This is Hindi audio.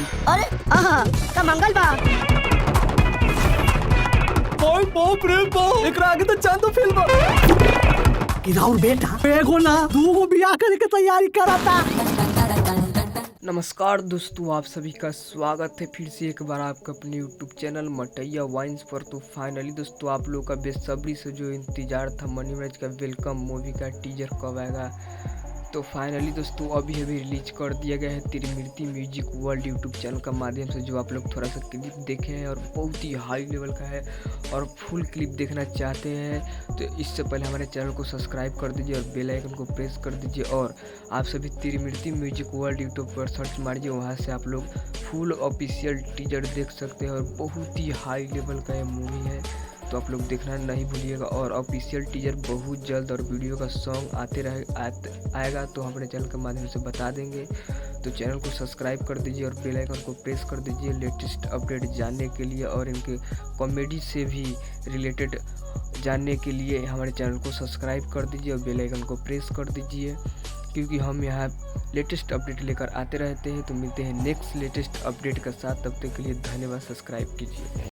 अरे आहा का मंगल बा। ओए बाप रे बाप, एकरा आगे तो चांदो फेल बा। कि राउर बेटा एगो ना दूगो बियाह करे के तैयारी करता। नमस्कार दोस्तों, आप सभी का स्वागत है फिर से एक बार आपका अपने YouTube चैनल मटैया वाइन्स पर। तो फाइनली दोस्तों, आप लोगों का बेसब्री से जो इंतजार था मनी मैच का वेलकम मूवी का टीजर कब आएगा, तो फाइनली दोस्तों अभी रिलीज कर दिया गया है त्रिमूर्ति म्यूजिक वर्ल्ड यूट्यूब चैनल का माध्यम से। जो आप लोग थोड़ा सा क्लिप देखे हैं और बहुत ही हाई लेवल का है और फुल क्लिप देखना चाहते हैं तो इससे पहले हमारे चैनल को सब्सक्राइब कर दीजिए और बेल आइकन को प्रेस कर दीजिए। और आप सभी त्रिमूर्ति म्यूजिक वर्ल्ड यूट्यूब पर सर्च मारिए, वहाँ से आप लोग फुल ऑफिशियल टीजर देख सकते हैं और बहुत ही हाई लेवल का ये मूवी है, तो आप लोग देखना नहीं भूलिएगा। और ऑफिशियल टीजर बहुत जल्द और वीडियो का सॉन्ग आएगा तो हम अपने चैनल के माध्यम से बता देंगे। तो चैनल को सब्सक्राइब कर दीजिए और बेल आइकन को प्रेस कर दीजिए लेटेस्ट अपडेट जानने के लिए, और इनके कॉमेडी से भी रिलेटेड जानने के लिए हमारे चैनल को सब्सक्राइब कर दीजिए और बेल आइकन को प्रेस कर दीजिए, क्योंकि हम यहाँ लेटेस्ट अपडेट लेकर आते रहते हैं। तो मिलते हैं नेक्स्ट लेटेस्ट अपडेट के साथ, तब तक के लिए धन्यवाद, सब्सक्राइब कीजिए।